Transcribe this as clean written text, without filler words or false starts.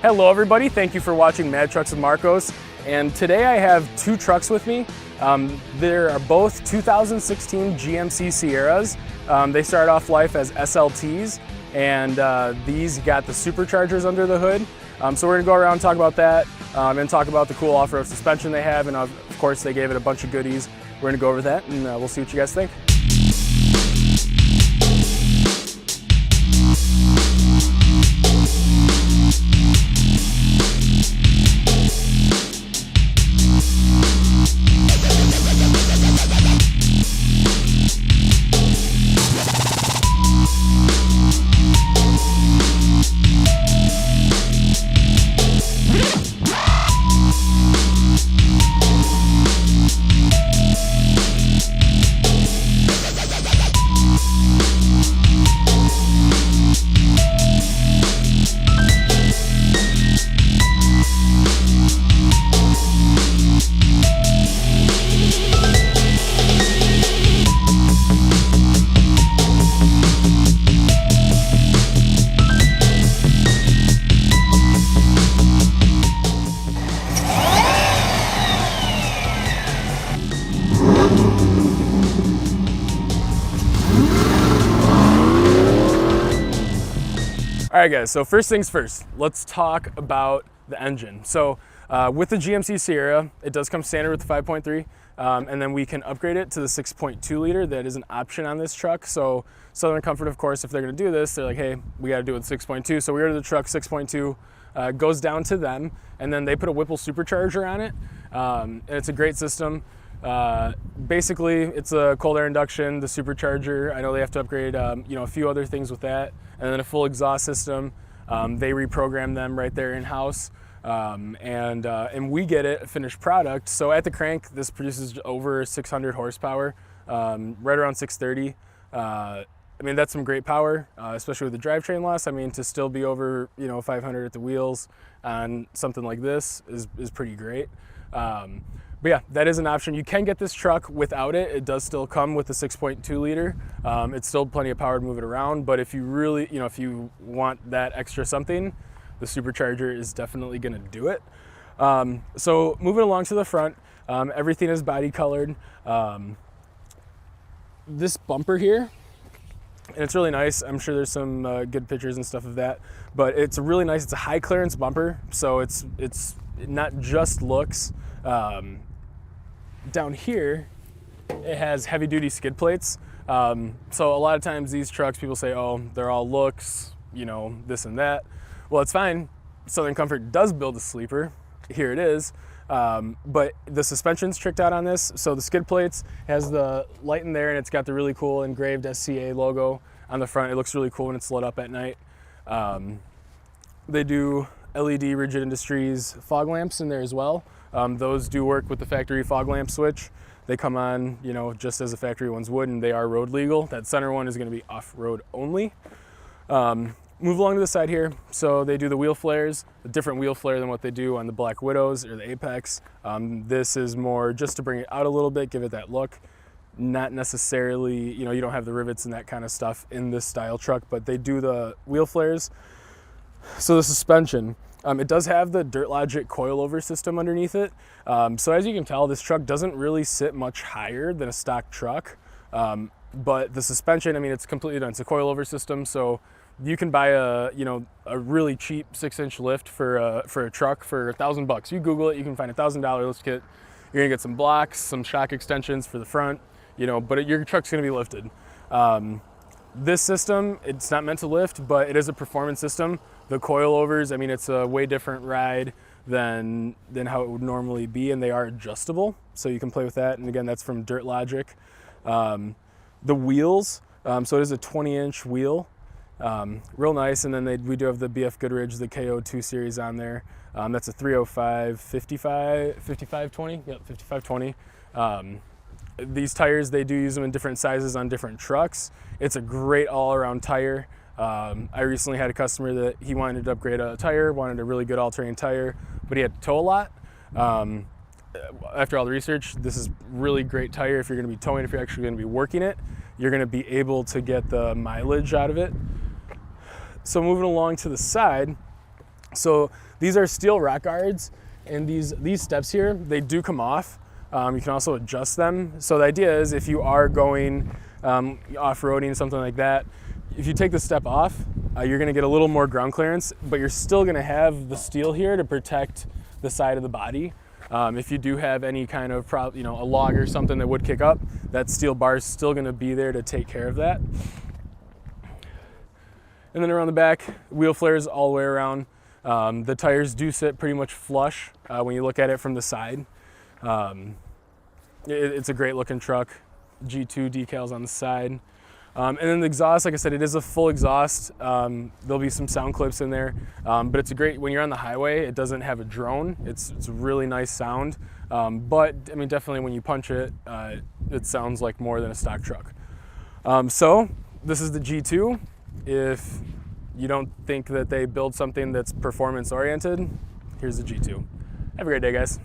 Hello everybody, thank you for watching Mad Trucks with Marcos. And today I have two trucks with me. They are both 2016 GMC Sierras. They started off life as SLTs, and these got the Superchargers under the hood. So we're gonna go around and talk about that, and talk about the cool off-road suspension they have, and of course they gave it a bunch of goodies. We're gonna go over that, and we'll see what you guys think. All right guys, so first things first, let's talk about the engine. So with the GMC Sierra, it does come standard with the 5.3, and then we can upgrade it to the 6.2 liter. That is an option on this truck. So Southern Comfort, of course, if they're gonna do this, they're like, hey, we gotta do it with 6.2. So we ordered the truck 6.2, goes down to them, and then they put a Whipple Supercharger on it. And it's a great system. Basically, it's a cold air induction, the Supercharger. I know they have to upgrade, a few other things with that, and then a full exhaust system. They reprogram them right there in-house, and we get it a finished product. So at the crank, this produces over 600 horsepower, right around 630. I mean, that's some great power, especially with the drivetrain loss. I mean, to still be over 500 at the wheels on something like this is pretty great. But yeah, that is an option. You can get this truck without it. It does still come with the 6.2 liter. It's still plenty of power to move it around, but if you really, if you want that extra something, the Supercharger is definitely gonna do it. So moving along to the front, everything is body colored. This bumper here, and it's really nice. I'm sure there's some good pictures and stuff of that, but it's really nice. It's a high clearance bumper, so it's not just looks. Down here, it has heavy duty skid plates. So a lot of times these trucks, people say, oh, they're all looks, this and that. Well, it's fine. Southern Comfort does build a sleeper. Here it is. But the suspension's tricked out on this. So the skid plates has the light in there, and it's got the really cool engraved SCA logo on the front. It looks really cool when it's lit up at night. They do LED Rigid Industries fog lamps in there as well. Those do work with the factory fog lamp switch. They come on, just as the factory ones would, and they are road legal. That center one is going to be off-road only. Move along to the side here. So they do the wheel flares, a different wheel flare than what they do on the Black Widows or the Apex. This is more just to bring it out a little bit, give it that look. Not necessarily, you don't have the rivets and that kind of stuff in this style truck, but they do the wheel flares. So the suspension, it does have the Dirt Logic coilover system underneath it. So as you can tell, this truck doesn't really sit much higher than a stock truck. But the suspension, I mean, it's completely done. It's a coilover system, so you can buy a really cheap 6-inch lift for a truck for $1,000. You Google it, you can find a $1,000 lift kit. You're gonna get some blocks, some shock extensions for the front, but your truck's gonna be lifted. This system, it's not meant to lift, but it is a performance system. The coilovers, I mean, it's a way different ride than how it would normally be, and they are adjustable, so you can play with that. And again, that's from Dirt Logic. The wheels, so it is a 20-inch wheel, real nice. And then we do have the BF Goodrich, the KO2 series on there. That's a 305 5520. Yep, 5520. These tires, they do use them in different sizes on different trucks. It's a great all-around tire. I recently had a customer that he wanted to upgrade a tire, wanted a really good all-terrain tire, but he had to tow a lot. After all the research, this is really great tire if you're going to be towing. If you're actually going to be working it, you're going to be able to get the mileage out of it. So moving along to the side, So these are steel rock guards, and these steps here, they do come off. You can also adjust them. So the idea is if you are going off-roading, something like that, if you take the step off, you're gonna get a little more ground clearance, but you're still gonna have the steel here to protect the side of the body. If you do have any kind of a log or something that would kick up, that steel bar is still gonna be there to take care of that. And then around the back, wheel flares all the way around. The tires do sit pretty much flush when you look at it from the side. It's a great looking truck. G2 decals on the side. And then the exhaust, like I said, it is a full exhaust. There'll be some sound clips in there, but it's a great, when you're on the highway, it doesn't have a drone. It's a really nice sound. But I mean, definitely when you punch it, it sounds like more than a stock truck. So this is the G2. If you don't think that they build something that's performance oriented, here's the G2. Have a great day, guys.